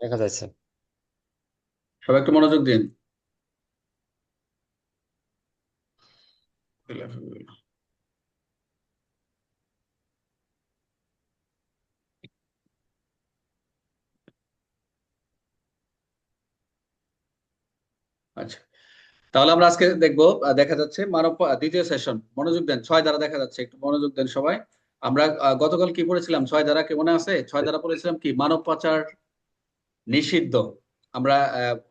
দেখা যাচ্ছে। সবাই একটু মনোযোগ দিন। আচ্ছা, তাহলে আমরা আজকে দেখবো, দেখা যাচ্ছে দ্বিতীয় সেশন। মনোযোগ দেন, 6 দ্বারা দেখা যাচ্ছে, একটু মনোযোগ দেন সবাই। আমরা গতকাল কি পড়েছিলাম? 6 দ্বারা কি মনে আছে? 6 দ্বারা পড়েছিলাম কি? মানব পাচার নিষিদ্ধ। আমরা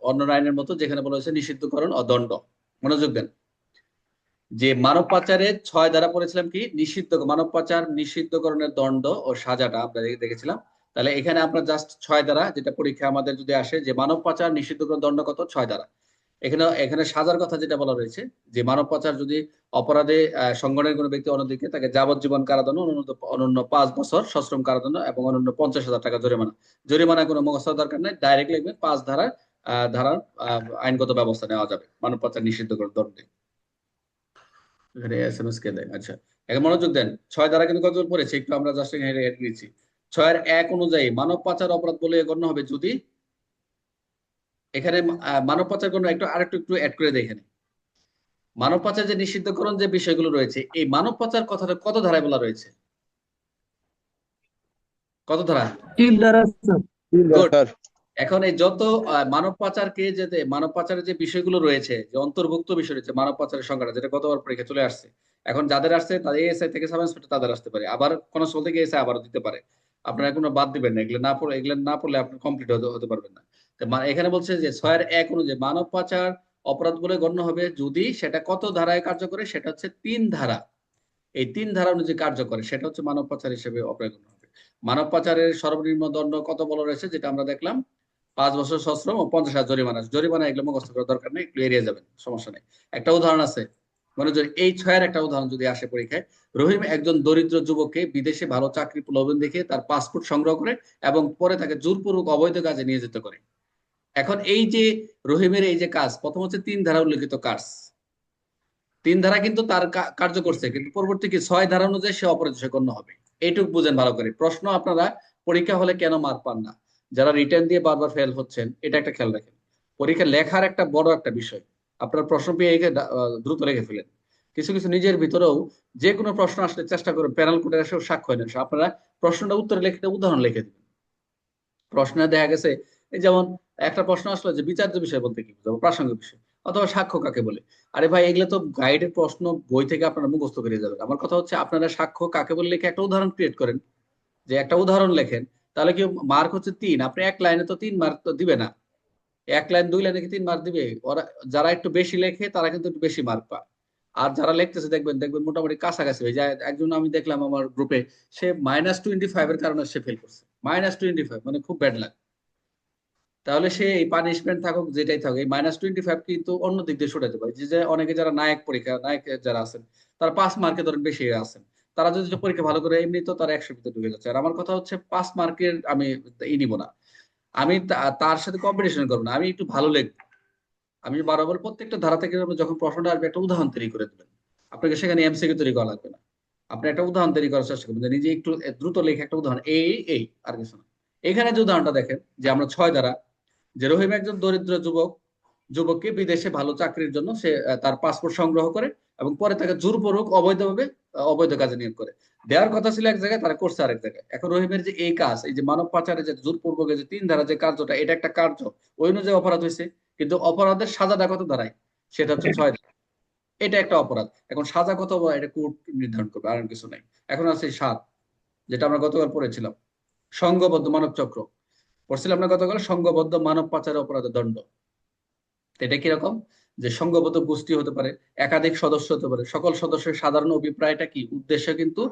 অন্য আইনের মতো যেখানে বলা হয়েছে নিষিদ্ধকরণ ও দণ্ড। মনোযোগ দেন, যে মানব পাচারের 6 দ্বারা পড়েছিলাম কি? নিষিদ্ধ মানব পাচার নিষিদ্ধকরণের দণ্ড ও সাজাটা আমরা দেখেছিলাম। তাহলে এখানে আমরা জাস্ট 6 দ্বারা, যেটা পরীক্ষা আমাদের যদি আসে যে মানব পাচার নিষিদ্ধকরণ দণ্ড কত, 6 দ্বারা। এখানে এখানে সাজার কথা যেটা বলা রয়েছে, যে মানব পাচার যদি অপরাধে সংগঠনের কোনো ব্যক্তি অন্যদিকে, তাকে যাবজ্জীবন কারাদণ্ড, অনন্য 5 বছর সশ্রম কারাদণ্ড এবং অনন্য 50,000 টাকা জরিমানা। জরিমানা কোনো মুখস্থ দরকার নেই, ডাইরেক্ট লিখবেন 5 ধারার ধারার আইনগত ব্যবস্থা নেওয়া যাবে মানব পাচার নিষিদ্ধকরণ দণ্ডে। এখানে এসএমএস কে দেয়। আচ্ছা, এখন মনোযোগ দেন, 6 ধারা কিন্তু কতগুলো পড়েছে, একটু আমরা জাস্ট এখানে হেড নিচ্ছি। 6-1 অনুযায়ী মানব পাচার অপরাধ বলে গণ্য হবে যদি, এখানে মানব পাচার কোনো একটু আরেকটু একটু অ্যাড করে দেয় এখানে। মানব পাচার যে নিষিদ্ধকরণ যে বিষয়গুলো রয়েছে, এই মানব পাচার কথাটা কত ধারায় বলা রয়েছে? কত ধারা? তিন দ্বারা স্যার। গুড। স্যার। এখন এই যত মানব পাচারকে যে মানব পাচারের যে বিষয়গুলো রয়েছে, যে অন্তর্ভুক্ত বিষয় রয়েছে মানব পাচারের সংখ্যাটা, যেটা গতবার পরীক্ষা চলে আসছে। এখন যাদের আসছে তাদের এএসআই থেকে সাব ইন্সপেক্টর তাদের আসতে পারে, আবার কনস্টেবল থেকে এসআই আবারও দিতে পারে। আপনারা কোনো বাদ দিবেন না, এগুলো না পড়লে আপনি কমপ্লিট হতে পারবেন না। তো এখানে বলছে যে 6-1 অনুযায়ী মানব পাচার অপরাধ বলে গণ্য হবে যদি সেটা কত ধারায় কার্য করে, সেটা হচ্ছে 3 ধারা। এই 3 ধারা অনুযায়ী কার্য করে, সেটা হচ্ছে মানব পাচার হিসেবে অপরাধ গণ্য হবে। মানব পাচারের সর্বনিম্ন দণ্ড কত বলা রয়েছে, যেটা আমরা দেখলাম, 5 বছর সশ্রম ও 50,000 জরিমানা। জরিমানা এগুলো মুখস্থ করার দরকার নেই, একটু এড়িয়ে যাবেন, সমস্যা নেই। একটা উদাহরণ আছে, মানে যদি এই 6-এর একটা উদাহরণ যদি আসে পরীক্ষায়। রহিম একজন দরিদ্র যুবককে বিদেশে ভালো চাকরি প্রলোভন দেখে তার পাসপোর্ট সংগ্রহ করে এবং পরে তাকে জোরপূর্বক অবৈধ কাজে নিয়োজিত করে। এখন এই যে রহিমের এই যে কাজ, প্রথম হচ্ছে 3 ধারা উল্লেখিত কাজ। 3 ধারা কিন্তু তার কার্য করছে, কিন্তু পরবর্তী কি 6 ধারা অনুযায়ী সে অপরাধ হিসেবে গণ্য হবে। এইটুকু বুঝেন ভালো করে। প্রশ্ন আপনারা পরীক্ষা হলে কেন মার্ক পান না, যারা রিটার্ন দিয়ে বারবার ফেল হচ্ছেন, এটা একটা খেয়াল রাখেন। পরীক্ষা লেখার একটা বড় একটা বিষয়। আপনার প্রশ্ন পেয়ে দ্রুত লিখে ফেলেন। কিছু কিছু নিজের ভিতরেও যে কোনো প্রশ্ন আসলে চেষ্টা করুন প্যানেল কোডে এসেও সাক্ষ্য নেন, আপনারা প্রশ্নটা উত্তরে লিখে উদাহরণ লিখে দিবেন। প্রশ্নে দেখা গেছে, এই যেমন একটা প্রশ্ন আসলো যে বিচার্য বিষয় বলতে কি বুঝাবো, প্রাসঙ্গিক বিষয় অথবা সাক্ষ্য কাকে বলে। আরে ভাই, এগুলো তো গাইডের প্রশ্ন, বই থেকে আপনারা মুখস্থ করে যাবেন। আমার কথা হচ্ছে আপনারা সাক্ষ্য কাকে বলে লিখে একটা উদাহরণ ক্রিয়েট করেন, যে একটা উদাহরণ লেখেন। তাহলে কি মার্ক হচ্ছে 3, আপনি এক লাইনে তো 3 মার্ক তো দিবে না। 1 লাইন 2 লাইনে কি 3 মার্ক দিবে ওরা? যারা একটু বেশি লেখে তারা কিন্তু একটু বেশি মার্ক পায়। আর যারা লিখতেছে দেখবেন দেখবেন মোটামুটি কাছাকাছি হয়ে যায়। একজন আমি দেখলাম আমার গ্রুপে, সে -25-এর কারণে সে ফেল করছে। -25 মানে খুব ব্যাড লাগ। তাহলে সে এই পানিশমেন্ট থাকুক যেটাই থাকুক, এই -25 কিন্তু অন্য দিক দিয়ে ছুটাতে পারে। যে যে অনেকে যারা নায়ক যারা আছেন, তারা 5 মার্কে ধরেন বেশি আছেন, তারা যদি পরীক্ষা ভালো করে, এমনি তো তারা 100 ভিতরে ঢুকে যাচ্ছে। আর আমার কথা হচ্ছে 5 মার্কের আমি নিব না, আমি তার সাথে কম্পিটিশন করবো না, আমি একটু ভালো লিখবো। আমি বরাবর প্রত্যেকটা ধারা থেকে যখন প্রশ্নটা আসবে একটা উদাহরণ তৈরি করে দেবেন। আপনাকে সেখানে এমসিকিউ তৈরি করা লাগবে না, আপনি একটা উদাহরণ তৈরি করার চেষ্টা করবেন, যে নিজে একটু দ্রুত লেখে একটা উদাহরণ, এই আর কিছু না। এখানে যে উদাহরণটা দেখেন, যে আমরা 6 দ্বারা, যে রহিম একজন দরিদ্র যুবককে বিদেশে ভালো চাকরির জন্য সে তার পাসপোর্ট সংগ্রহ করে এবং পরে তাকে জোরপূর্বক অবৈধভাবে অবৈধ কাজে নিয়োগ করে। দেওয়ার কথা ছিল এক জায়গায়, তারা করছে আরেক জায়গায়। এখন রহিমের যে এই কাজ, এই যে মানব পাচারের যে জোরপূর্বক যে 3 ধারা যে কার্যটা, এটা একটা কার্য, ওই অনুযায়ী অপরাধ হয়েছে। কিন্তু অপরাধের সাজাটা কত দাঁড়ায়, সেটা হচ্ছে 6 ধারা। এটা একটা অপরাধ। এখন সাজা কত হবে এটা কোর্ট নির্ধারণ করবে, আর কিছু নাই। এখন আছে 7, যেটা আমরা গতকাল পড়েছিলাম, সংঘবদ্ধ মানব চক্র। পড়ছিলাম না গতকাল, সংঘবদ্ধ মানব পাচারের অপরাধের দণ্ড। এটা কিরকম, যে সংঘবদ্ধ গোষ্ঠী হতে পারে, একাধিক সদস্য হতে পারে, সকল সদস্যের সাধারণ অভিপ্রায়টা কি, উদ্দেশ্য কিন্তু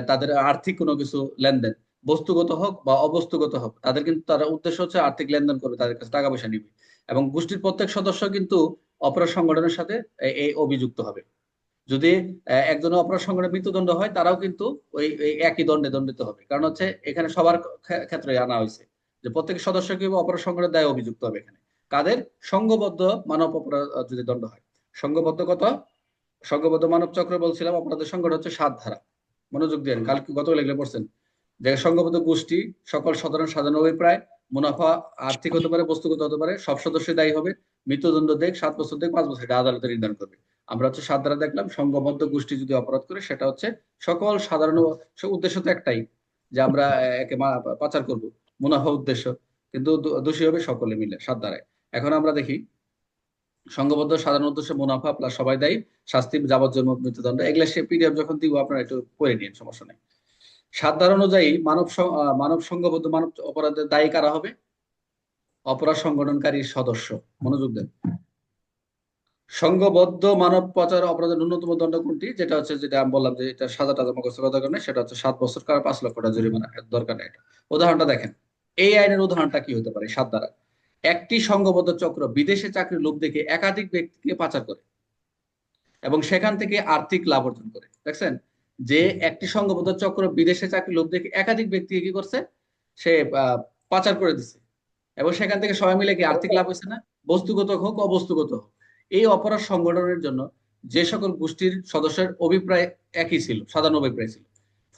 তাদের আর্থিক কোনো কিছু লেনদেন, বস্তুগত হোক বা অবস্তুগত হোক, তাদের কিন্তু তারা উদ্দেশ্য হচ্ছে আর্থিক লেনদেন করবে, তাদের কাছে টাকা পয়সা নিবে। এবং গোষ্ঠীর প্রত্যেক সদস্য কিন্তু অপরাধ সংগঠনের সাথে এই অভিযুক্ত হবে। যদি একজনের অপরাধ সংগঠনে মৃত্যুদণ্ড হয়, তারাও কিন্তু ওই একই দণ্ডে দণ্ডিত হবে। কারণ হচ্ছে এখানে সবার ক্ষেত্রে আনা হয়েছে, যে প্রত্যেক সদস্য কি অপরাধ সংগঠনের দায়ে অভিযুক্ত হবে এখানে। কাদের? সংঘবদ্ধ মানব অপরাধ যদি দণ্ড হয়। সংঘবদ্ধ কত? সংঘবদ্ধ মানব চক্র বলছিলাম, অপরাধের সংগঠন হচ্ছে 7 ধারা। মনোযোগ দিয়ে, কাল গত লেগলে পড়ছেন, যে সংঘবদ্ধ গোষ্ঠী, সকল সাধারণ সাধারণ অভিপ্রায়, মুনাফা আর্থিক হতে পারে, বস্তুগত হতে পারে, সব সদস্য দায়ী হবে। মৃত্যুদণ্ড দেখ, 7 বছর দেখ, 5 বছর, এটা আদালতে নির্ধারণ করবে। আমরা হচ্ছে 7 ধারা দেখলাম, সংঘবদ্ধ গোষ্ঠী যদি অপরাধ করে সেটা হচ্ছে সকল সাধারণ উদ্দেশ্য তো একটাই, যে আমরা একে পাচার করব, মুনাফা উদ্দেশ্য, কিন্তু দোষী হবে সকলে মিলে 7 ধারায়। এখন আমরা দেখি সংঘবদ্ধ সাধারণ উদ্দেশ্যে মুনাফা প্লাস সবাই দায়ী, শাস্তি যাবজ্জীবন মৃত্যুদণ্ড। এগুলা সে পিডিএফ যখন দিব আপনারা একটু পড়ে নিন, সমস্যা নেই। 7 ধারা অনুযায়ী মানব সংঘবদ্ধ মানব অপরাধের দায়ী কারা হবে? অপরাধ সংগঠনকারী সদস্য। মনোযোগ দেন। সংঘবদ্ধ মানব পাচার অপরাধের ন্যূনতম দণ্ড কোনটি? যেটা হচ্ছে, যেটা আমি বললাম যে এটা সাজা টাজা মুখস্থ করার দরকার নেই, সেটা হচ্ছে 7 বছর কারা, 5 লক্ষ টাকা জরিমানা, এর দরকার নেই এটা। উদাহরণটা দেখেন, এই আইনের উদাহরণটা কি হতে পারে? 7 ধারা, একটি সংঘবদ্ধ চক্র বিদেশে চাকরির লোভ দেখে একাধিক ব্যক্তিকে পাচার করে এবং সেখান থেকে আর্থিক লাভ অর্জন করে। দেখছেন যে একটি সংঘবদ্ধ চক্র বিদেশে চাকরির লোভ দেখে একাধিক ব্যক্তিকে কি করছে, সে পাচার করে দিছে, এবং সেখান থেকে সবাই মিলে কি আর্থিক লাভ হয়েছে না? বস্তুগত হোক অবস্তুগত হোক। এই অপরাধ সংগঠনের জন্য যে সকল গোষ্ঠীর সদস্যের অভিপ্রায় একই ছিল, সাধারণ অভিপ্রায় ছিল,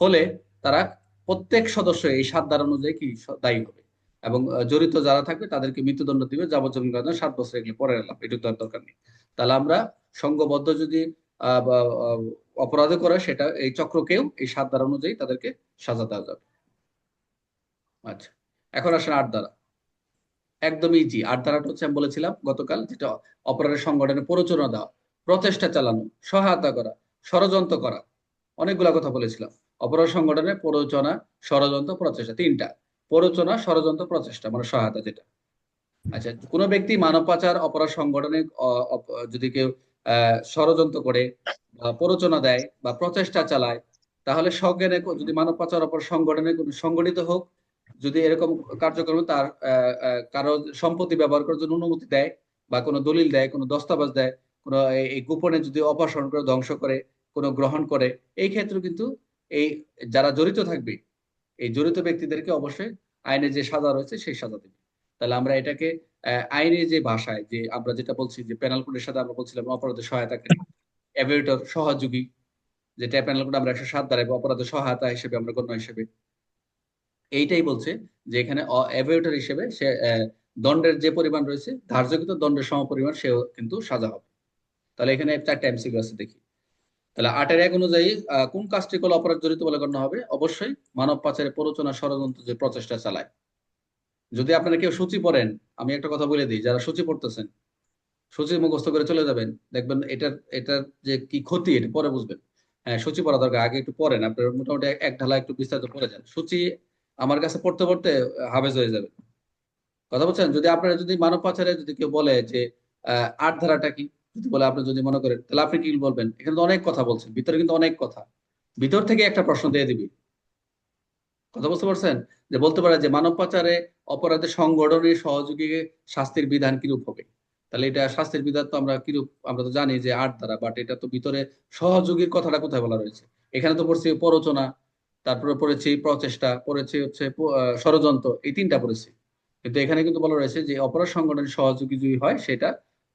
ফলে তারা প্রত্যেক সদস্য এই 7 ধারা অনুযায়ী কি দায়ী হবে, এবং জড়িত যারা থাকবে তাদেরকে মৃত্যুদণ্ড দিবে, যাবজ্জীবন কারাদণ্ড, 7 বছর, এগুলো পরে এলাম, এটুকু তো আর দরকার নেই। তাহলে আমরা সংঘবদ্ধ যদি অপরাধ করে, সেটা এই চক্রকেও এই 7 ধারা অনুযায়ী তাদেরকে সাজা দেওয়া যাবে। আচ্ছা, এখন আসেন 8 ধারা। একদম ইজি। 8 ধারাটা হচ্ছে আমি বলেছিলাম গতকাল, যেটা অপরাধের সংগঠনে প্ররোচনা দেওয়া, প্রচেষ্টা চালানো, সহায়তা করা, ষড়যন্ত্র করা, অনেকগুলা কথা বলেছিলাম। অপরাধ সংগঠনে প্ররোচনা, ষড়যন্ত্র, প্রচেষ্টা, তিনটা। প্ররোচনা, ষড়যন্ত্র, প্রচেষ্টা মানে সহায়তা যেটা। আচ্ছা, কোনো ব্যক্তি মানব পাচার অপরাধ সংগঠনে যদি কেউ ষড়যন্ত্র করে বা প্ররোচনা দেয় বা প্রচেষ্টা চালায়, তাহলে সজ্ঞানে যদি মানব পাচার অপরাধ সংগঠনে কোনো সংগঠিত হোক, যদি এরকম কার্যক্রমে তার কারো সম্পত্তি ব্যবহার করার জন্য অনুমতি দেয় বা কোনো দলিল দেয়, কোনো দস্তাবেজ দেয়, কোনো এই গোপনে যদি অপসারণ করে, ধ্বংস করে, কোনো গ্রহণ করে, এই ক্ষেত্রে কিন্তু এই যারা জড়িত থাকবে, এই জড়িত ব্যক্তিদেরকে অবশ্যই আইনে যে সাজা রয়েছে সেই সাজা দেবে। তাহলে আমরা এটাকে আইনে যে ভাষায়, যে আমরা যেটা বলছি যে পেনাল কোডের সাথে আমরা বলছিলাম অপরাধের সহায়তাকারী, অ্যাভিয়েটর, সহযোগী, যেটা পেনাল কোড আমরা 107 ধারায় অপরাধের সহায়তা হিসেবে আমরা গণ্য হিসেবে, এইটাই বলছে যে এখানে অ্যাভিয়েটর হিসেবে সে দণ্ডের যে পরিমাণ রয়েছে, ধার্যকৃত দণ্ডের সমপরিমাণ সেও কিন্তু সাজা হবে। তাহলে এখানে 4টা এমসিকিউ আছে, দেখি। তাহলে 8-1 অনুযায়ী কোন কাজটি করলে অপরাধ জড়িত বলে গণ্য হবে? অবশ্যই মানব পাচারে প্ররোচনা, ষড়যন্ত্র যে প্রচেষ্টা চালায়। যদি আপনারা কেউ সূচি পড়েন, আমি একটা কথা বলে দিই, যারা সূচি পড়তেছেন, সূচি মুখস্থ করে চলে যাবেন, দেখবেন এটার যে কি ক্ষতি এটা পরে বুঝবেন। হ্যাঁ, সূচি পড়া দরকার, আগে একটু পড়েন, আপনার মোটামুটি এক ঢালা একটু বিস্তারিত পড়ে যান। সূচি আমার কাছে পড়তে পড়তে হাবেজ হয়ে যাবে। কথা বলছেন? যদি আপনারা যদি মানব পাচারে যদি কেউ বলে যে 8 ধারাটা কি, যদি বলে, আপনি যদি মনে করেন, তাহলে আপনি কি বলবেন? এখানে তো অনেক কথা বলছেন, ভিতরে কিন্তু অনেক কথা, ভিতর থেকে একটা প্রশ্ন দিয়ে দিবি। কথা বুঝতে পারছেন? যে বলতে পারে যে মানব পাচারে অপরাধের সংগঠনে সহযোগী শাস্তির বিধান কিরূপ হবে। তাহলে এটা শাস্তির বিধান তো আমরা কিরূপ, আমরা তো জানি যে 8 ধারা, বাট এটা তো ভিতরে সহযোগীর কথাটা কোথায় বলা রয়েছে? এখানে তো পড়ছি প্ররোচনা, তারপরে পড়েছি প্রচেষ্টা, পড়েছি হচ্ছে ষড়যন্ত্র, এই 3টা পড়েছি। কিন্তু এখানে কিন্তু বলা রয়েছে যে অপরাধ সংগঠনের সহযোগী যদি হয়, সেটা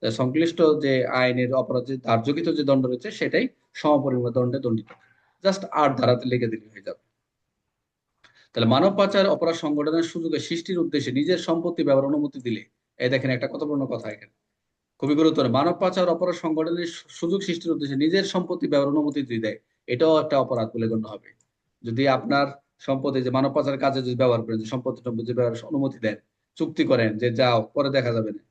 সংশ্লিষ্ট যে আইনের অপরাধে ধার্যকৃত যে দণ্ড রয়েছে সেটাই সমপরিমাণ দণ্ডে দণ্ডিত। জাস্ট 8 ধারাতে লিখে দিলে হয়ে যাবে। তাহলে মানব পাচার অপরাধ সংগঠনের সুযোগে সৃষ্টির উদ্দেশ্যে নিজের সম্পত্তি ব্যবহার অনুমতি দিলে, এই দেখেন একটা গুরুত্বপূর্ণ কথা এখানে, খুবই গুরুত্বপূর্ণ। মানব পাচার অপরাধ সংগঠনের সুযোগ সৃষ্টির উদ্দেশ্যে নিজের সম্পত্তি ব্যবহার অনুমতি দিয়ে দেয়, এটাও একটা অপরাধ বলে গণ্য হবে। যদি আপনার সম্পত্তি, যে মানব পাচারের কাজে যদি ব্যবহার করেন, যে সম্পত্তি সম্পত্তি ব্যবহার অনুমতি দেন, চুক্তি করেন যে যাও, পরে দেখা যাবে না,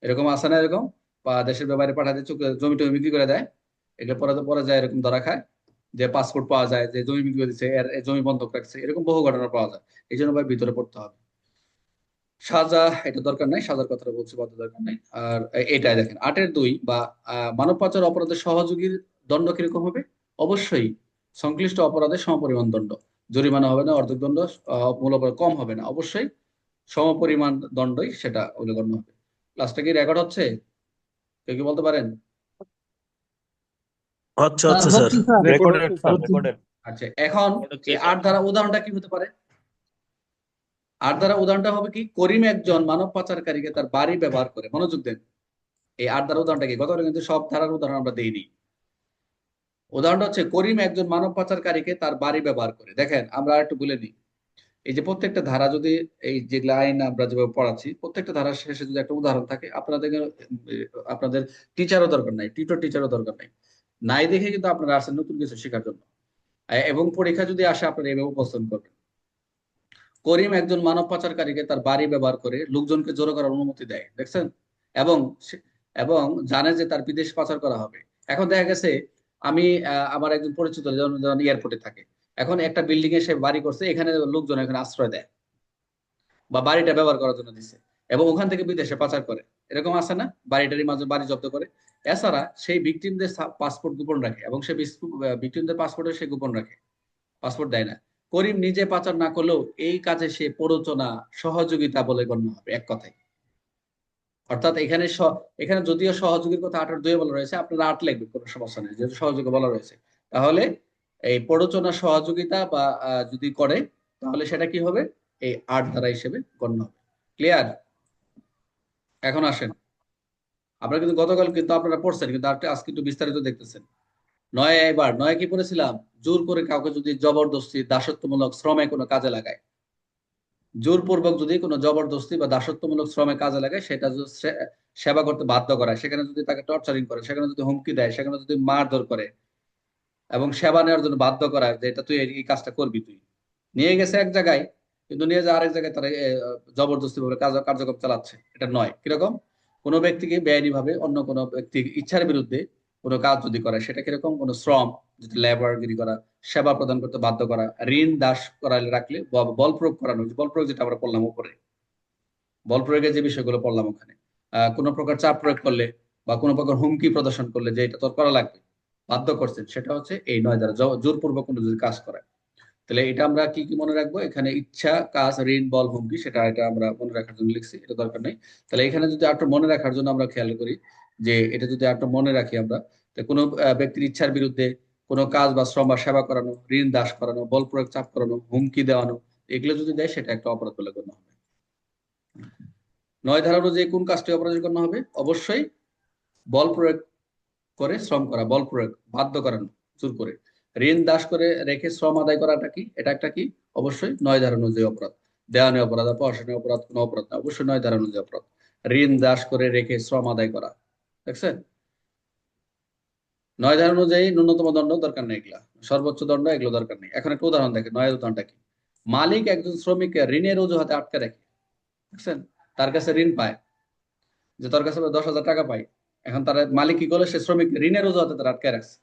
এরকম আছে না? এরকম বা দেশের ব্যাপারে পাঠাতে জমি টমি বিক্রি করে দেয়, এটা পরে তো পরে যায় এরকম ধরা খায়, যে পাসপোর্ট পাওয়া যায়, যে জমি বিক্রি করে দিচ্ছে, এর জমি বন্ধক রাখছে, এরকম বহু ঘটনা পাওয়া যায়। এই জন্য ভাই ভিতরে পড়তে হবে। সাজা এটা দরকার নাই, সাজার কথাটা বলছি, বাধ্য দরকার নাই। আর এটাই দেখেন 8-2 বা মানব পাচার অপরাধের সহযোগীর দণ্ড কিরকম হবে? অবশ্যই সংশ্লিষ্ট অপরাধের সমপরিমাণ দণ্ড, জরিমানা হবে না, অর্ধেক দণ্ড, মূল অপরাধ কম হবে না, অবশ্যই সমপরিমাণ দণ্ডই সেটা গণ্য হবে। ক্লাসটা কি রেকর্ড হচ্ছে? কেউ কি বলতে পারেন? আচ্ছা আচ্ছা স্যার, হচ্ছে স্যার, রেকর্ডেড স্যার, হচ্ছে। রেকর্ডেড। আচ্ছা, এখন এই 8 ধারা উদাহরণটা কি হতে পারে? 8 ধারা উদাহরণটা হবে কি, করিম একজন মানব পাচারকারীকে তার বাড়ি ব্যবহার করে, মনোযোগ দেন, এই 8 ধারা উদাহরণটা কি, গতকাল কিন্তু সব ধারার উদাহরণ আমরা দেইনি। উদাহরণটা হচ্ছে, করিম একজন মানব পাচারকারীকে তার বাড়ি ব্যবহার করে। দেখেন আমরা একটু বলে নিই, এই যে প্রত্যেকটা ধারা যদি, এই যেগুলো আইন আমরা যেভাবে পড়াচ্ছি, প্রত্যেকটা ধারার শেষে যদি একটা উদাহরণ থাকে, আপনাদের টিচারও দরকার নাই, টিচারও দরকার নাই, নাই দেখে কিন্তু আপনারা আসেন নতুন কিছু শেখার জন্য। এবং পরীক্ষা যদি আসে আপনারা এভাবে উপস্থাপন করবেন, করিম একজন মানব পাচারকারীকে তার বাড়ি ব্যবহার করে লোকজনকে জড়ো করার অনুমতি দেয়, দেখছেন? এবং এবং জানে যে তার বিদেশ পাচার করা হবে। এখন দেখা গেছে আমি আমার একজন পরিচিত যেমন এয়ারপোর্টে থাকে, এখন একটা বিল্ডিং এ সে বাড়ি করছে, এখানে লোকজন এখানে আশ্রয় দেয় বা বাড়িটা ব্যবহার করার জন্য দিচ্ছে, এবং ওখান থেকে বিদেশে পাচার করে, এরকম আছে না? বাড়িটারি মাঝে বাড়ি জব্দ করে। এছাড়া সেই ভিকটিমদের পাসপোর্ট গোপন রাখে, এবং সে ভিকটিমদের পাসপোর্টে সে গোপন রাখে, পাসপোর্ট দেয় না। করিম নিজে পাচার না করলেও এই কাজে সে প্ররোচনা, সহযোগিতা বলে গণ্য হবে, এক কথায়। অর্থাৎ এখানে যদিও সহযোগীর কথা 8-2 বলা রয়েছে, আপনারা 8 লিখবেন, কোনো সমস্যা নেই, যেহেতু সহযোগী বলা রয়েছে। তাহলে এই প্ররোচনা, সহযোগিতা বা যদি করে, তাহলে সেটা কি হবে? এই 8 ধারা হিসেবে গণ্য হবে। ক্লিয়ার? এখন আসেন, আপনারা কিন্তু গতকাল কিন্তু আপনারা পড়ছেন, কিন্তু আজকে একটু বিস্তারিত দেখতেছেন। এবার নয় কি পড়েছিলাম? জোর করে কাউকে যদি জবরদস্তি, দাসত্বমূলক শ্রমে কোনো কাজে লাগায়, জোরপূর্বক যদি কোনো জবরদস্তি বা দাসত্বমূলক শ্রমে কাজে লাগায়, সেটা যদি সেবা করতে বাধ্য করায়, সেখানে যদি তাকে টর্চারিং করে, সেখানে যদি হুমকি দেয়, সেখানে যদি মারধর করে এবং সেবা নেওয়ার জন্য বাধ্য করায় যে এটা তুই এই কাজটা করবি, তুই নিয়ে গেছে এক জায়গায়, কিন্তু নিয়ে যা আরেক জায়গায় তারা জবরদস্তি ভাবে কার্যক্রম চালাচ্ছে, এটা নয়। কিরকম? কোনো ব্যক্তিকে বেআইনি ভাবে অন্য কোনো ব্যক্তির ইচ্ছার বিরুদ্ধে কোনো কাজ যদি করে, সেটা কিরকম? কোনো শ্রম, যদি লেবারগিরি করা, সেবা প্রদান করতে বাধ্য করা, ঋণ দাস করালে রাখলে, বল প্রয়োগ করানো, বল প্রয়োগ যেটা আমরা পড়লাম উপরে, বল প্রয়োগের যে বিষয়গুলো পড়লাম ওখানে, কোনো প্রকার চাপ প্রয়োগ করলে বা কোনো প্রকার হুমকি প্রদর্শন করলে যে এটা তোর করা লাগবে, বাধ্য করছেন, সেটা হচ্ছে এই 9 দ্বারা। জোরপূর্বক কোনো যদি কাজ করে, তাহলে এটা আমরা কি কি মনে রাখবো? এখানে ইচ্ছা, কাজ, ঋণ, বল, হুমকি, এটা আমরা মনে রাখার জন্য লিখছি, এটা দরকার নেই। তাহলে এখানে যদি একটু মনে রাখার জন্য আমরা খেয়াল করি, যে এটা যদি একটু মনে রাখি আমরা, তো কোনো ব্যক্তির ইচ্ছার বিরুদ্ধে কোনো কাজ বা শ্রম বা সেবা করানো, ঋণ দাস করানো, বল প্রয়োগ, চাপ করানো, হুমকি দেওয়ানো, এগুলো যদি দেয়, সেটা একটা অপরাধ বলে গণ্য হবে। 9 ধারা অনুযায়ী কোন কাজটি অপরাধী গণ্য হবে? অবশ্যই বল প্রয়োগ করে শ্রম করা, বল প্রয়োগ, বাধ্য করানো, জোর করে। ঋণ দাস করে রেখে শ্রম আদায় করাটা কি? এটা একটা কি? অবশ্যই 9 ধারা অনুযায়ী অপরাধ। দেওয়ানি অপরাধ, পড়াশোনার অপরাধ, কোনো অপরাধ না, অবশ্যই 9 ধারা অনুযায়ী অপরাধ। ঋণ দাস করে রেখে শ্রম আদায় করা, দেখছেন? 9 ধারা অনুযায়ী ন্যূনতম দণ্ড দরকার নেই, এগুলা সর্বোচ্চ দণ্ড, এগুলো দরকার নেই। এখন একটা উদাহরণ দেখেন, 9 উদাহরণটা কি? মালিক একজন শ্রমিককে ঋণের অজুহাতে আটকে রাখে, দেখছেন? তার কাছে ঋণ পায়, যে তোর কাছে 10,000 টাকা পাই, এখন তার মালিক কি করলো? সে শ্রমিক ঋণের অজুহাতে তার আটকে রাখছে,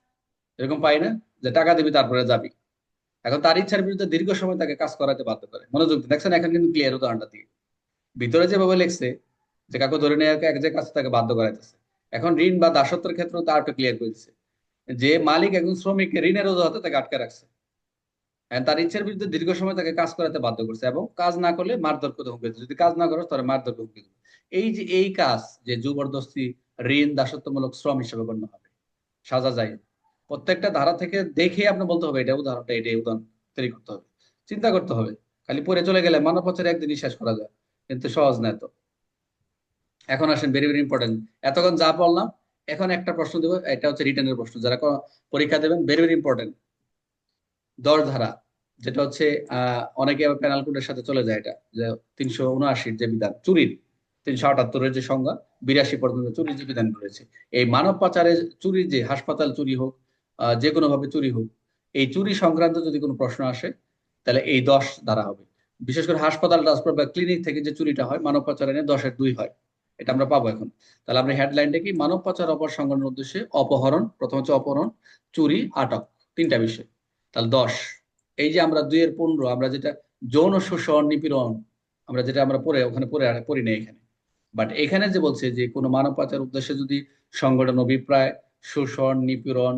এরকম পাই না? যে টাকা দিবি তারপরে যাবি। এখন তার ইচ্ছার বিরুদ্ধে দীর্ঘ সময় তাকে কাজ করাতে বাধ্য করে। মনোযোগ দিন, দেখছেন? এখন কিন্তু ক্লিয়ার উদাহরণটা দিয়ে ভিতরে যেভাবে লিখছে, যে কাউকে ধরে নিয়ে এক যে কাছে তাকে বাধ্য করাইতেছে। এখন ঋণ বা দাসত্বের ক্ষেত্রে তার একটু ক্লিয়ার করে দিচ্ছে, যে মালিক একজন শ্রমিককে ঋণের অজুহাতে তাকে আটকে রাখছে, and তার ইচ্ছার বিরুদ্ধে দীর্ঘ সময় তাকে কাজ করাতে বাধ্য করছে, এবং কাজ না করলে মারধর করতে হুমকি দিচ্ছে, যদি কাজ না করো তাহলে মারধর করতে হুমকি দিচ্ছে। এই যে এই কাজ, যে জবরদস্তি, ঋণ, দাসত্বমূলক শ্রম হিসেবে গণ্য হবে, সাজা যায়। প্রত্যেকটা ধারা থেকে দেখে আপনি বলতে হবে এটা উদাহরণটা, এটা উদাহরণ তৈরি করতে হবে, চিন্তা করতে হবে। খালি পড়ে চলে গেলে মানব পাচার একদিনই শেষ করা যায়, কিন্তু সহজ না তো। এখন আসেন, ভেরি ভেরি ইম্পর্টেন্ট, এতক্ষণ যা বললাম, এখন একটা প্রশ্ন দেবো, এটা হচ্ছে রিটার্নের প্রশ্ন, যারা পরীক্ষা দেবেন, ভেরি ভেরি ইম্পর্টেন্ট। 10 ধারা, যেটা হচ্ছে অনেকে আবার পেনাল কোডের সাথে চলে যায়, এটা যে 379 যে বিধান চুরির, 378-এর যে সংজ্ঞা, 82 পর্যন্ত চুরির যে বিধান রয়েছে, এই মানব পাচারে চুরি, যে হাসপাতাল চুরি হোক, যে কোনো ভাবে চুরি হোক, এই চুরি সংক্রান্ত যদি কোনো প্রশ্ন আসে, তাহলে এই 10 ধারা হবে। বিশেষ করে হাসপাতাল, ট্রান্সপোর্ট বা ক্লিনিক থেকে যে চুরিটা হয়, মানব পাচার আইনে 10-2 হয়, এটা আমরা পাবো এখন। তাহলে আমরা হেডলাইনটা কি? মানব পাচার অপসংরক্ষণের উদ্দেশ্যে অপহরণ, প্রথম হচ্ছে অপহরণ, চুরি, আটক, তিনটা বিষয়। তাহলে 10। এই যে আমরা 2-15, আমরা যেটা যৌন শোষণ, নিপীড়ন, আমরা পড়ে ওখানে পড়ি না এখানে, বাট এখানে যে বলছে যে কোনো মানব পাচার উদ্দেশ্যে যদি সংগঠন, অভিপ্রায়, শোষণ, নিপীড়ন,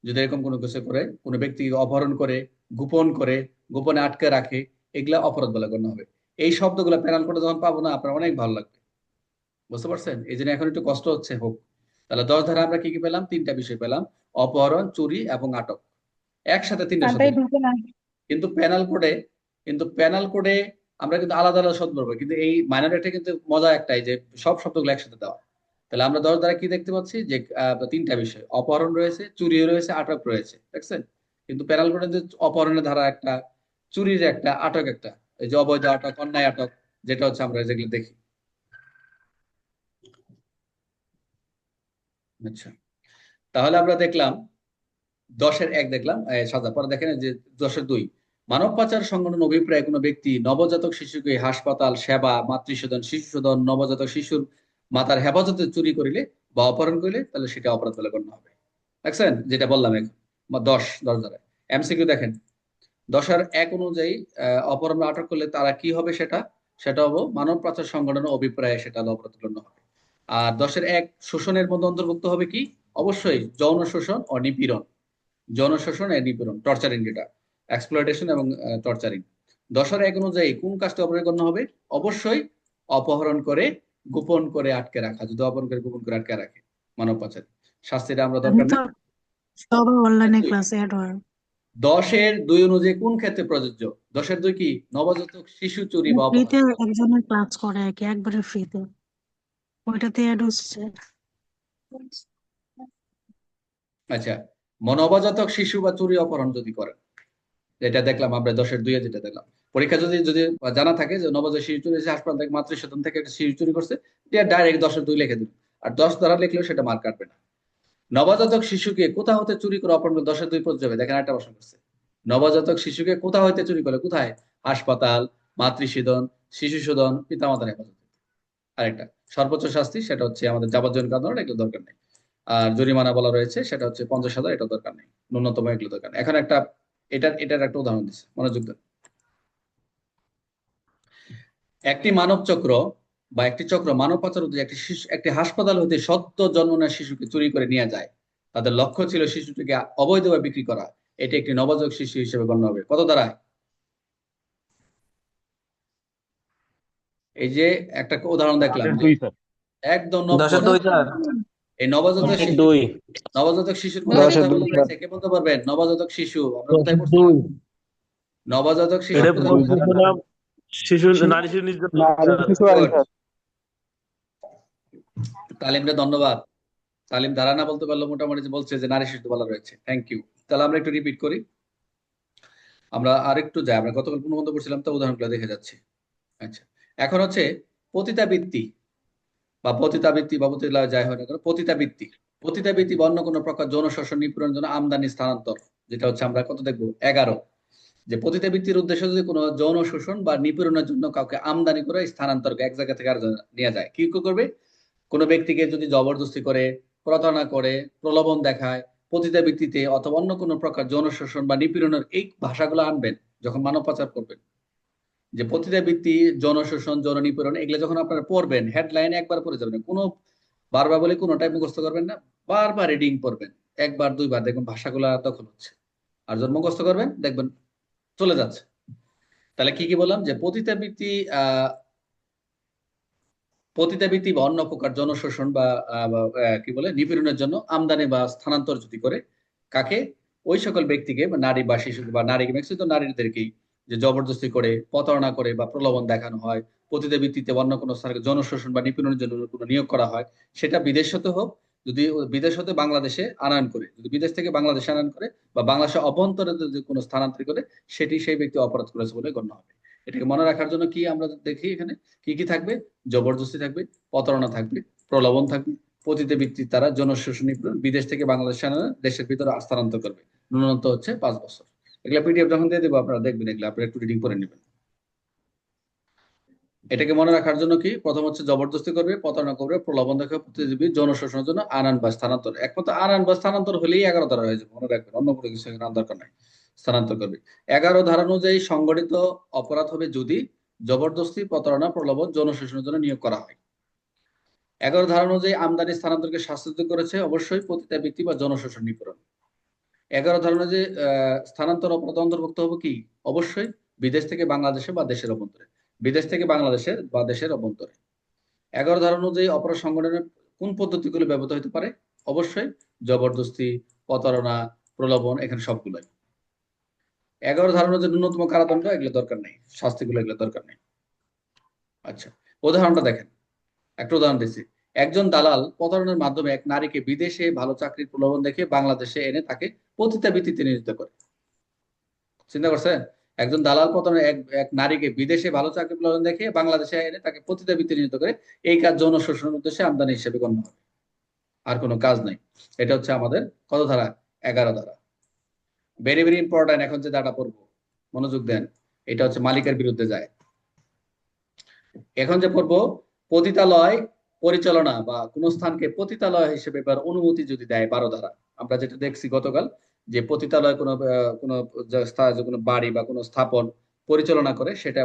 যদি এরকম কোনো কিছু করে, কোনো ব্যক্তিকে অপহরণ করে, গোপন করে, গোপনে আটকে রাখে, এগুলা অপরাধ বলে গণ্য হবে। এই শব্দগুলো পেনাল কোডে যখন পাবো না, আপনার অনেক ভালো লাগবে, বুঝতে পারছেন? এই জন্য এখন একটু কষ্ট হচ্ছে, হোক। তাহলে 10 ধারা আমরা কি কি পেলাম? তিনটা বিষয় পেলাম, অপহরণ, চুরি এবং আটক, একসাথে তিনটার সাথে। মাথায় ঢুকে না। কিন্তু পেনাল কোডে কিন্তু পেনাল কোডে আমরা কিন্তু আলাদা আলাদা শব্দ পাবো, কিন্তু এই মাইনরিটি কিন্তু মজা একটাই, যে সব শব্দগুলো একসাথে দেওয়া। তাহলে আমরা 10 দ্বারা কি দেখতে পাচ্ছি? যে তিনটা বিষয়, অপহরণ রয়েছে, চুরিও রয়েছে, আটক রয়েছে, দেখছেন? কিন্তু পেনাল কোডে অপহরণের ধারা একটা, চুরির একটা, আটক একটা, এই যে অবৈধ আটক, অন্যায় আটক, যেটা হচ্ছে আমরা যেগুলো দেখি। আচ্ছা, তাহলে আমরা দেখলাম 10-1 দেখলাম সাজা। পরে দেখেন যে 10-2, মানব পাচার সংগঠন অভিপ্রায় কোনো ব্যক্তি নবজাতক শিশুকে হাসপাতাল সেবা, মাতৃসদন, শিশু সদন, নবজাতক শিশুর মাতার হেফাজতে চুরি করিলে বা অপহরণ করিলে তাহলে সেটা অপরাধ বলে গণ্য হবে। দেখছেন যেটা বললাম এখন, 10 দ্বারা। এমসিকিউ দেখেন, 10-1 অনুযায়ী অপহরণ বা আটক করলে তারা কি হবে, সেটা সেটা হবো মানব পাচার সংগঠনের অভিপ্রায়ে সেটা হলো অপরাধ গণ্য হবে। আর 10-1 শোষণের মধ্যে অন্তর্ভুক্ত হবে কি, অবশ্যই যৌন শোষণ ও নিপীড়ন, যৌন শোষণ এবং নিপীড়ন, টর্চারিং, যেটা এক্সপ্লয়টেশন এবং টর্চারিং। 10-1 অনুযায়ী কোন কাজটি অপরাধ গণ্য হবে, অবশ্যই অপহরণ করে গোপন করে আটকে রাখা, যদি অপহরণ করে গোপন করে আটকে রাখে মানব পাচার, শাস্তিটা আমরা আমি দরকার তো নেই। সবাই অনলাইনে 10-2, ক্লাসে অ্যাড হয়। 10-2 অনুযায়ী কোন ক্ষেত্রে প্রযোজ্য, 10-2 কি, নবজাতক শিশু চুরি বা ফ্রিতে অপহরণ। একজনের ক্লাস করে আর কি, একবারে ফ্রিতে, ওইটাতে অ্যাড হচ্ছে। আচ্ছা, নবজাতক শিশু বা চুরি অপহরণ যদি করেন, যেটা দেখলাম আমরা 10-2 যেটা দেখলাম, পরীক্ষা যদি যদি জানা থাকে যে নবজাতক শিশু চুরি হয়েছে, হাসপাতাল থেকে মাতৃসদন থেকে একটা শিশু চুরি করছে, এটা ডাইরেক্ট 10-2 লিখে দিন। আর 10 দ্বারা লিখলেও সেটা মার্ক কাটবে না। নবজাতক শিশুকে কোথা হতে চুরি করে অপহরণ করে 10-2 প্রযোজ্য হবে। দেখেন একটা প্রশ্ন করছে, নবজাতক শিশুকে কোথা হইতে চুরি করে, কোথায়, হাসপাতাল, মাতৃসদন, শিশু সদন, পিতামাতার হেফাজতে। আরেকটা সর্বোচ্চ শাস্তি সেটা হচ্ছে আমাদের যাবজ্জীবন কারাদণ্ড, এগুলো দরকার নেই। আর জরিমানা বলা রয়েছে সেটা হচ্ছে 50,000, এটা দরকার নেই, ন্যূনতম এগুলো দরকার নেই। এখন একটা এটার একটা উদাহরণ দিচ্ছে, মনোযোগ দেন। একটি মানব চক্র বা একটি চক্র মানব পাচার উদ্দেশ্যে একটি শিশু একটি হাসপাতাল হতে সদ্য জন্ম নেওয়া শিশুকে চুরি করে নিয়ে যায়। তাদের লক্ষ্য ছিল শিশুটিকে অবৈধভাবে বিক্রি করা। এটি একটি নবজাতক শিশু হিসেবে গণ্য হবে। কত দ্বারায়, এই যে একটা উদাহরণ দেখলাম যে 10-2 স্যার। একদম নব্য, 10-2 স্যার। এই নবজাতক শিশু, 10-2। নবজাতক শিশুর কোথায় দশের কোথায় দুই বলা স্যার। রয়েছে, কে বলতে পারবেন, নবজাতক শিশু আমরা কোথায় পড়ছিলাম, 10-2 নবজাতক শিশু এটা কোথায় দুই পড়ছিলাম। স্যার। বলছিলাম শিশু, নারী শিশু নির্যাতন নারী স্যার। শিশু আইন গুড, স্যার। তালিমরে ধন্যবাদ। তালিম ধারা না বলতে পারলো, মোটামুটি যে বলছে যে নারী শিশু বলা রয়েছে, থ্যাংক ইউ। তাহলে আমরা একটু রিপিট করি, আমরা আরেকটু যাই, আমরা গতকাল পুনর্বন্ধ করছিলাম তো উদাহরণগুলো দেখে যাচ্ছি। আচ্ছা, এখন হচ্ছে পতিতাবৃত্তি বা পতিতাবৃত্তি বা পতিতা যাই হয় না কেন, পতিতাবৃত্তি, পতিতাবৃত্তি বা অন্য কোনো প্রকার যৌন শোষণ নিপীড়নের জন্য আমদানি স্থানান্তর, যেটা হচ্ছে আমরা কত দেখবো 11, যে পতিতাবৃত্তির উদ্দেশ্য যদি কোনো যৌন শোষণ বা নিপীড়নের জন্য কাউকে আমদানি করে স্থানান্তর এক জায়গা থেকে আর নিয়ে যায়, কি করবে, কোনো ব্যক্তিকে যদি জবরদস্তি করে, প্রতারণা করে, প্রলোভন দেখায়, পতিতাবৃত্তিতে অথবা অন্য কোনো প্রকার যৌন শোষণ বা নিপীড়নের এই ভাষাগুলো আনবেন যখন মানব পাচার করবেন, যে পতিতাবৃত্তি, যৌন শোষণ, যৌন নিপীড়ন, এগুলো যখন আপনারা পড়বেন হেডলাইনে একবার পড়ে যাবেন, কোনো বারবার বলে কোনোটাই মুখস্থ করবেন না, বারবার রিডিং পড়বেন, একবার দুইবার দেখবেন ভাষাগুলো দখল হচ্ছে। আর যখন মুখস্থ করবেন দেখবেন চলে যাচ্ছে। তাহলে কি কি বললাম, যে পতিতাবৃত্তি, পতিতাবৃত্তি বা অন্য প্রকার জনশোষণ বা কি বলে নিপীড়নের জন্য আমদানি বা স্থানান্তর যদি করে, কাকে, ওই সকল ব্যক্তিকে বা নারী বা শিশু বা নারী ম্যাক্সিমাম তো নারীদেরকেই, যে জবরদস্তি করে, প্রতারণা করে বা প্রলোভন দেখানো হয়, পতিতাবৃত্তিতে বা অন্য কোনো স্থানে জনশোষণ বা নিপীড়নের জন্য কোনো নিয়োগ করা হয়, সেটা বিদেশ হতে হোক, যদি বিদেশ হতে বাংলাদেশে আনয়ন করে, যদি বিদেশ থেকে বাংলাদেশে আনয়ন করে বা বাংলাদেশের অভ্যন্তরে যদি কোনো স্থানান্তর করে, সেটি সেই ব্যক্তি অপরাধ করেছে বলে গণ্য হবে। এটাকে মনে রাখার জন্য কি আমরা দেখি এখানে কি কি থাকবে, জবরদস্তি থাকবে, প্রতারণা থাকবে, প্রলোভন থাকবে, পতিতাবৃত্তি তারা জনশোষণ নিপীড়ন, বিদেশ থেকে বাংলাদেশ দেশের ভিতরে স্থানান্তর করবে, ন্যূনতম হচ্ছে 5 বছর। এগুলা পিডিএফ যখন দিয়ে দেবো আপনারা দেখবেন, এগুলো আপনারা একটু রিডিং করে নেবেন। এটাকে মনে রাখার জন্য কি, প্রথম হচ্ছে জবরদস্তি করবে, প্রতারণা করবে, প্রলোভন দেখাবে, প্রতিযোগী যৌন শোষণের জন্য আনান বা স্থানান্তর, একমাত্র আনান বা স্থানান্তর হলেই 11 ধারা হয়ে যাবে, মনে রাখবেন, অন্য কোনো কিছু এখানে আনার দরকার নাই, স্থানান্তর করবে। 11 ধারা অনুযায়ী সংগঠিত অপরাধ হবে যদি জবরদস্তি, প্রতারণা, প্রলোভন, যৌন শোষণের জন্য নিয়োগ করা হয়। 11 ধারা অনুযায়ী আমদানি স্থানান্তরকে শাস্তিযোগ্য করেছে অবশ্যই পতিতাবৃত্তি বা যৌন শোষণ নিপীড়ন। 11 ধারা অনুযায়ী স্থানান্তর অপরাধ অন্তর্ভুক্ত হবে কি, অবশ্যই বিদেশ থেকে বাংলাদেশে বা দেশের অভ্যন্তরে, বিদেশ থেকে বাংলাদেশের বা দেশের অভ্যন্তরে। 11 ধারা অনুযায়ী অপরাধ সংগঠনের কোন পদ্ধতিগুলো ব্যবহৃত হতে পারে, অবশ্যই জবরদস্তি, প্রতারণা, প্রলোভন, এখানে সবগুলোই। 11 ধারা অনুযায়ী ন্যূনতম কারাদণ্ড, এগুলো দরকার নেই, শাস্তিগুলো এগুলো দরকার নেই। আচ্ছা, উদাহরণটা দেখেন, একটা উদাহরণ দিচ্ছি। একজন দালাল প্রতারণার মাধ্যমে এক নারীকে বিদেশে ভালো চাকরির প্রলোভন দেখে বাংলাদেশে এনে তাকে পতিতাবৃত্তিতে নিয়োজিত করে। চিন্তা করছেন, একজন দালাল প্রতারণা এক এক নারীকে বিদেশে ভালো চাকরি প্রদান দেখে বাংলাদেশে এনে তাকে পতিতাবৃত্তি নিয়োজিত করে, এই কাজ যৌন শোষণের উদ্দেশ্যে আমদানি হিসেবে গণ্য হবে। আর কোনো কাজ নাই। এটা হচ্ছে আমাদের কত ধারা? 11 ধারা। Very very important. এখন যে ধারাটা পড়বো, মনোযোগ দেন, এটা হচ্ছে মালিকের বিরুদ্ধে যায়। এখন যে পড়বো, পতিতালয় পরিচালনা বা কোন স্থানকে পতিতালয় হিসেবে এবার অনুমতি যদি দেয় 12 ধারা। আমরা যেটা দেখছি গতকাল, যে পতিতালয় কোনো বাড়ি বা কোনো স্থাপন পরিচালনা করে, সেটা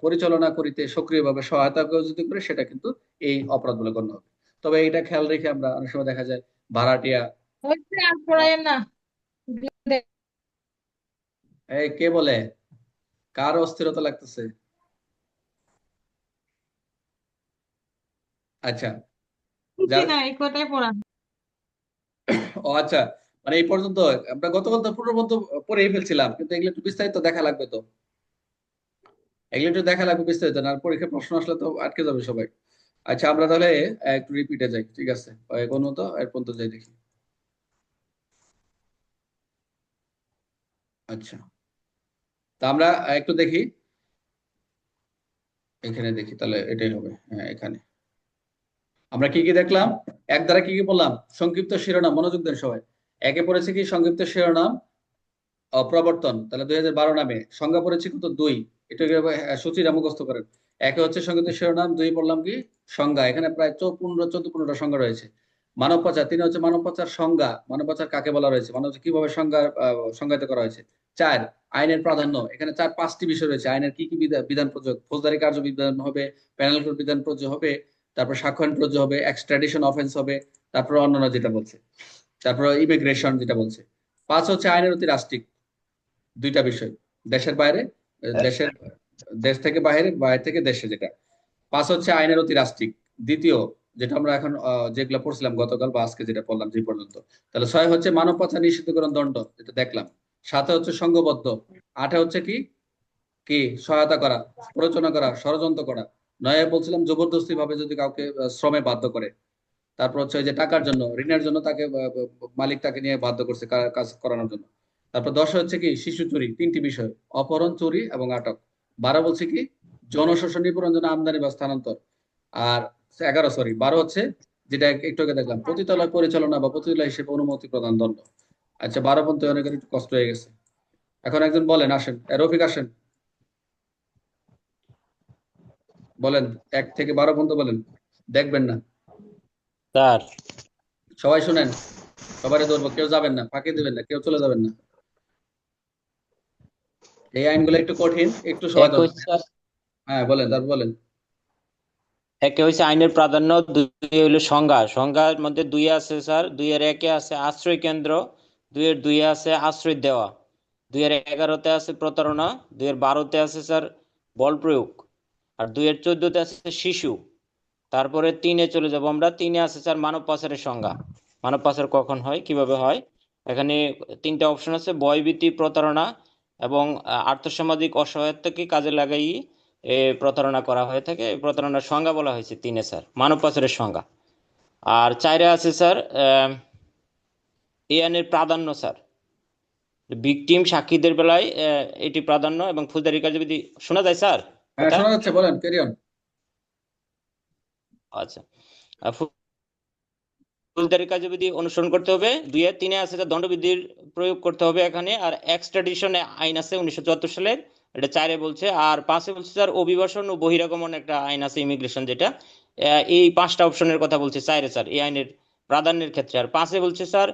পরিচালনা করিতে সক্রিয়ভাবে সহায়তা যদি করে, সেটা কিন্তু এই অপরাধ বলে গণ্য হবে। তবে এটা খেয়াল রেখে আমরা অনেক সময় দেখা যায় ভাড়াটিয়া। হচ্ছে আর পড়ায়েন না। এই কে বলে? কার অস্থিরতা লাগতেছে? আচ্ছা, কিছু না, এই কটাই পড়া। ও আচ্ছা, মানে এই পর্যন্ত আমরা গতকাল তো পুরো মতো পড়েই ফেলছিলাম, কিন্তু এগুলো একটু বিস্তারিত দেখা লাগবে তো। এগুলো একটু দেখা লাগবে বিস্তারিত, না পরীক্ষায় প্রশ্ন আসলে তো আটকে যাবে সবাই। আচ্ছা, আমরা তাহলে একটু রিপিটে যাই, ঠিক আছে? কোনো তো এর পর্যন্ত যাই দেখি। আচ্ছা, তা আমরা একটু দেখি, এখানে দেখি তাহলে এটাই হবে। হ্যাঁ, এখানে আমরা কি কি দেখলাম? এক দ্বারা কি কি বললাম? সংক্ষিপ্ত শিরোনাম, মনোযোগ দেন সবাই। একে পড়েছে কি সংক্ষিপ্ত শিরোনাম প্রবর্তন, তাহলে 2012 নামে। সংজ্ঞা পড়েছি কত? 2। এটাকে সূচিটা মুখস্থ করেন। একে হচ্ছে সংক্ষিপ্ত শিরোনাম, 2 পড়লাম কি সংজ্ঞা। এখানে প্রায় 14-15টা সংজ্ঞা রয়েছে। মানব পাচার, 3 হচ্ছে মানব পাচার সংজ্ঞা, মানব পাচার কাকে বলা রয়েছে, মানব কিভাবে সংজ্ঞায়িত করা হয়েছে। 4 আইনের প্রাধান্য, এখানে 4-5টি বিষয় রয়েছে। আইনের কি কি বিধান প্রযোজ্য, ফৌজদারি কার্যবিধান হবে, পেনাল কোড বিধান প্রযোজ্য হবে, তারপর সাক্ষ্য আইন প্রযোজ্য হবে, এক্সট্রাডিশন অফেন্স হবে, তারপর অন্যান্য যেটা বলছে, তারপর ইমিগ্রেশন যেটা বলছে। 5 হচ্ছে আইনের অতি রাষ্ট্রিক, 2টা বিষয়, দেশের বাইরে, দেশের, দেশ থেকে বাইরে, বাইরে থেকে দেশে যেটা। 5 হচ্ছে আইনের অতি রাষ্ট্রিক, দ্বিতীয়, যেটা আমরা এখন যেগুলো পড়ছিলাম গতকাল বা আজকে যেটা পড়লাম যে পর্যন্ত। তাহলে 6 হচ্ছে মানব পাচার নিষিদ্ধকরণ দণ্ড, যেটা দেখলাম। 7 হচ্ছে সংঘবদ্ধ। 8 হচ্ছে কি কি সহায়তা করা, প্ররোচনা করা, ষড়যন্ত্র করা। 9 বলছিলাম জবরদস্তি ভাবে যদি কাউকে শ্রমে বাধ্য করে। তারপর হচ্ছে ওই যে টাকার জন্য, ঋণের জন্য তাকে মালিক তাকে নিয়ে বাধ্য করছে কাজ করানোর জন্য। তারপর 10 হচ্ছে কি শিশু চুরি, 3টি বিষয়, অপহরণ, চুরি এবং আটক। 12 বলছে কি যৌন শোষণ, নিপীড়ন, জন্য আমদানি বা স্থানান্তর। আর 12 হচ্ছে যেটা একটু আগে দেখলাম, পতিতালয় পরিচালনা বা পতিতালয় হিসেবে অনুমতি প্রদান দণ্ড। আচ্ছা, 12 পর্যন্ত অনেকের একটু কষ্ট হয়ে গেছে। এখন একজন বলেন, আসেন রফিক আসেন, বলেন 1 থেকে 12 পর্যন্ত বলেন, দেখবেন না। স্যার সবাই শুনেন, সবাই ধরবো, কেউ যাবেন না, ফাঁকি দিবেন না, কেউ চলে যাবেন না। এই আইনগুলো একটু কঠিন, একটু সহজ হবে। হ্যাঁ বলেন, তারপর বলেন। একে হচ্ছে আইনের প্রাধান্য, 2 হইলো সংজ্ঞা। সংজ্ঞার মধ্যে 2 আছে স্যার। 2 এর 1 আছে আশ্রয় কেন্দ্র, 2 এর 2 আছে আশ্রয় দেওয়া, 2 এর 11-তে আছে প্রতারণা, 2 এর 12-তে আছে স্যার বল প্রয়োগ, আর 2 এর 14-তে আছে শিশু। তারপরে 3-এ চলে যাব আমরা। 3-এ আছে স্যার মানব পাচারের সংজ্ঞা, মানব পাচার কখন হয়, কিভাবে হয়। এখানে 3টা অপশন আছে, ভয়ভীতি, প্রতারণা এবং আর্থসামাজিক অসহায়তাকে কাজে লাগাই প্রতারণা করা হয়ে থাকে। প্রতারণার সংজ্ঞা বলা হয়েছে 3-এ স্যার, মানব পাচারের সংজ্ঞা। আর 4-এ আছে স্যার এই আইনের প্রাধান্য স্যার, ভিকটিম সাক্ষীদের বেলায় এটি প্রাধান্য এবং ফৌজদারি কার্যবিধি। শোনা যায় স্যার হ্যাঁ কথা? শোনা যাচ্ছে, বলেন, ক্যারি অন। আচ্ছা, ফৌজদারি কার্যবিধি অনুসরণ করতে হবে। 2 এর 3-এ আছে দণ্ডবিধির প্রয়োগ করতে হবে এখানে। আর এক্সট্রাডিশন আইন আছে 1974 সালের, এটা 4-এ বলছে। আর 5-এ বলছে স্যার অভিবাসন ও বহিরাগমন একটা আইন আছে, ইমিগ্রেশন, যেটা। এই 5টা অপশনের কথা বলছে 4-এ স্যার এই আইনের প্রাধান্যের ক্ষেত্রে। আর 5-এ বলছে স্যার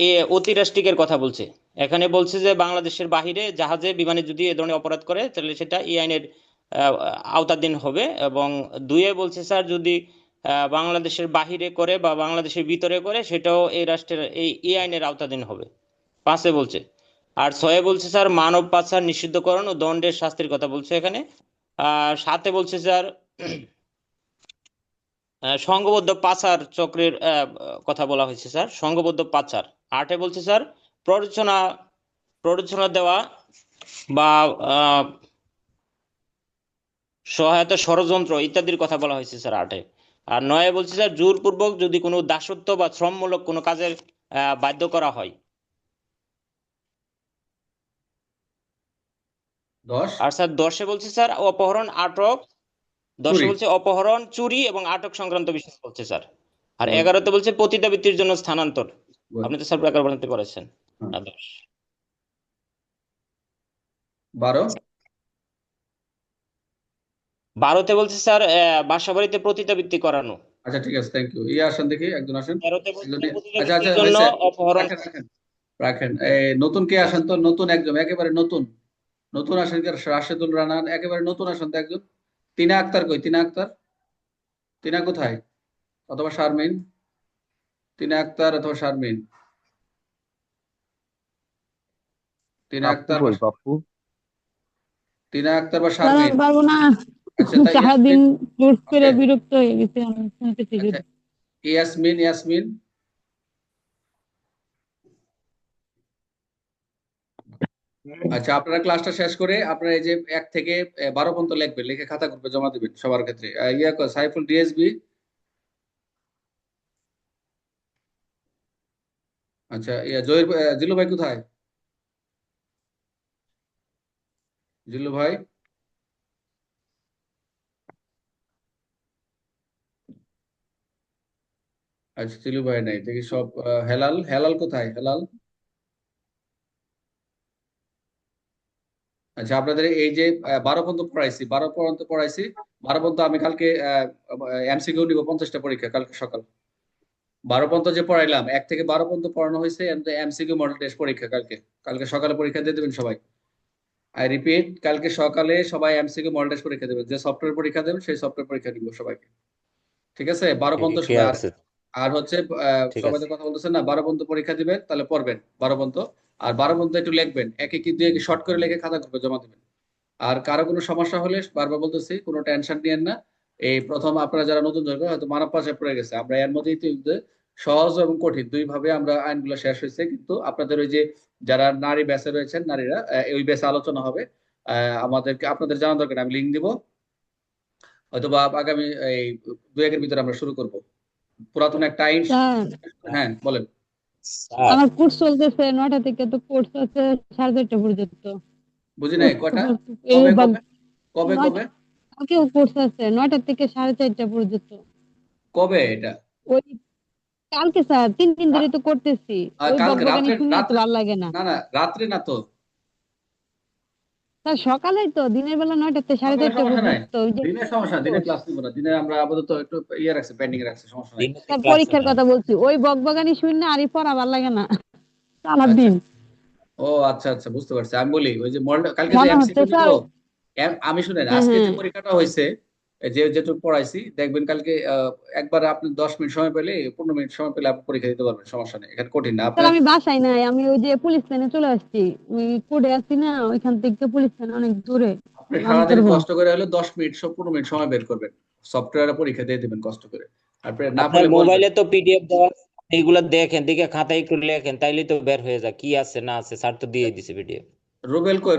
এ অতিরাষ্ট্রিকের কথা বলছে। এখানে বলছে যে বাংলাদেশের বাহিরে জাহাজে বিমানে যদি এ ধরনের অপরাধ করে তাহলে সেটা এই আইনের আওতাধীন হবে। এবং 2-এ বলছে স্যার যদি বাংলাদেশের বাহিরে করে বা বাংলাদেশের ভিতরে করে সেটাও এই রাষ্ট্রের এই আইনের আওতাধীন হবে, 5-এ বলছে। আর 6-এ বলছে স্যার মানব পাচার নিষিদ্ধকরণ ও দণ্ডের শাস্তির কথা বলছে এখানে। আর 7-এ বলছে স্যার সংঘবদ্ধ পাচার চক্রের কথা বলা হয়েছে স্যার, সংঘবদ্ধ পাচার। 8-এ বলছে স্যার প্ররোচনা দেওয়া বা সহায়তা, ষড়যন্ত্র ইত্যাদির কথা বলা হয়েছে স্যার 8-এ। আর 9-এ বলছে স্যার জোরপূর্বক যদি কোনো দাসত্ব বা শ্রমমূলক কোনো কাজে বাধ্য করা হয়। 10 আর স্যার 10-এ বলছে স্যার অপহরণ, আটক, 10-এ চুরি বলছে অপহরণ, চুরি এবং আটক সংক্রান্ত বিষয় বলছে স্যার। আর বল 11-তে বলছে পতিতাবৃত্তির জন্য স্থানান্তর। বল আপনি তো স্যার ব্যাখ্যা বানাতে পারেছেন হ্যাঁ। না 10? 12 12-তে বলছে স্যার বাসাবাড়িতে পতিতাবৃত্তি করানো। আচ্ছা ঠিক আছে, থ্যাংক ইউ। আসেন দেখি, একজন আসেন। 13-তে বলছে একজন আচ্ছা পতিতাবৃত্তির জন্য হয়েছে, অপহরণ। রাখেন রাখেন রাখেন। নতুন কে আসেন তো, নতুন একজন, একেবারে নতুন। নতুন আসেন কি? রাশেদুল রানান, একেবারে নতুন আসেন তো একজন। তিনা আক্তার কই? তিনা আক্তার, তিনা কোথায়? অথবা শারমিন, তিনা আক্তার অথবা শারমিন, তিনা পাপ্পু আক্তার বা কই পাপ্পু? তিনা আক্তার বা স্যার শারমিন। আমি পারবো না, আচ্ছা তাই সারাদিন ইয়াসমিন, কোর্স করে ওকে। বিরক্ত হয়ে গেছি আমি শুনতেছি আচ্ছা শুধু। ইয়াসমিন, ইয়াসমিন, আচ্ছা আপনারা ক্লাসটা শেষ করে আপনারা এই যে 1 থেকে 12 পর্যন্ত লিখবেন, লিখে খাতা গ্রুপে জমা দিবেন সবার ক্ষেত্রে। সাইফুল ডিএসবি, আচ্ছা জহির জিল্লু ভাই কোথায়? জিল্লু ভাই, আচ্ছা জিল্লু ভাই নাই দেখি সব। হেলাল, হেলাল কোথায়? হেলাল, আচ্ছা আপনাদের এই যে 12 পর্যন্ত পড়াইছি, 12 পর্যন্ত পড়াইছি, 12 পর্যন্ত আমি কালকে এমসিকিউ নিব 50টা পরীক্ষা কালকে সকাল। 12 পর্যন্ত যে পড়াইলাম, 1 থেকে 12 পর্যন্ত পড়ানো হয়েছে, এমসিকিউ মডেল টেস্ট পরীক্ষা কালকে। কালকে সকালে পরীক্ষা দিয়ে দেবেন সবাই। আই রিপিট, কালকে সকালে সবাই এমসিকিউ মডেল টেস্ট পরীক্ষা দেবেন। যে সফটওয়্যার পরীক্ষা দেবেন সেই সফটওয়্যার পরীক্ষা দিব সবাইকে। ঠিক আছে? 12 পর্যন্ত কে সবাই। আর আছে? আর হচ্ছে ঠিক সবাই আছে। তো কথা বলতেছেন না, 12 পর্যন্ত পরীক্ষা দিবেন, তাহলে পড়বেন 12 পর্যন্ত। আর 12 পর্যন্ত একটু লিখবেন, একে কি দুই কি শর্ট করে লিখে খাতা করবে জমা দেবেন। আর কারো কোনো সমস্যা হলে বারবার বলতেছি, কোনো টেনশন নিয়েন না। এই প্রথম আপনারা যারা নতুন ধরবে হয়তো মানব পাশে পড়ে গেছে, আমরা এর মধ্যে ইতিমধ্যে সহজ এবং কঠিন দুই ভাবে আমরা আইনগুলো শেষ হয়েছে। কিন্তু আপনাদের ওই যে যারা নারী ব্যাচে রয়েছেন, নারীরা ওই ব্যাচে আলোচনা হবে। আমাদেরকে আপনাদের জানা দরকার, আমি লিঙ্ক দিব, হয়তো বা আগামী এই 2-1 ভিতরে আমরা শুরু করব পুরাতন একটা আইন। স্যার হ্যাঁ বলেন। স্যার আমার কোর্স চলতেছে 9টা থেকে, তো কোর্স আছে 4:30টা পর্যন্ত। বুঝি নাই কয়টা? এই কবে বাগ কবে কবে কবে কালকেও কোর্স আছে 9টা থেকে 4:30টা পর্যন্ত। কবে এটা? ওই কালকে স্যার 3 দিন ধরে তো করতেছি, ওই কালকে বকবকানি রাত্রে? শুনে তো রাত্রে ভালো লাগে না। না না, রাত্রে না তো, স্যার সকালেই তো, দিনের বেলা 9টা থেকে সকালে 4:30টা সমস্যা নাই, পর্যন্ত ওই যে দিনের সমস্যা, দিনে কোর্স। ক্লাস নিব না, দিনে আমরা আপাতত একটু রাখছি, পেন্ডিং রাখছি, সমস্যা নাই। দিনে স্যার ক্লাস পরীক্ষার নেই। কথা বলছি, ওই বকবকানি শুনে আরই পড়া ভালো লাগে না আচ্ছা সারাদিন। ও আচ্ছা আচ্ছা, বুঝতে পারছি। আমি বলি ওই যে মডেল কালকে যে মনে হচ্ছে এমসিকিউ নিব, স্যার। আমি শুনেন হ্যাঁ আজকে যে হ্যাঁ পরীক্ষাটা হয়েছে, যে যেটুকু পড়াইছি দেখবেন কালকে একবার আপনি 10 মিনিট সময় পেলে, 15 মিনিট সময় পেলে আপনি পরীক্ষা দিতে পারবেন, সমস্যা নেই, এখানে কঠিন না স্যার, আপনার। আমি বাসায় নাই, আমি ওই যে পুলিশ লাইনে চলে আসছি। ওই কোর্টে আছি না, ওইখান থেকে পুলিশ লাইন অনেক দূরে। আপনি আমি সারাদিন করবো। কষ্ট করে হলে 10 মিনিট 15 মিনিট সময় বের করবেন, সফটওয়্যারে পরীক্ষা দিয়ে দিবেন কষ্ট করে। আপনি না আপনার পারলে বলবেন। মোবাইলে তো পিডিএফ দেওয়া আছে, এইগুলা দেখেন, দেখে খাতায় একটু লেখেন, তাইলে তো বের হয়ে যায় কি আছে না আছে। স্যার তো দিয়ে দিছে পিডিএফ। রুবেল কই?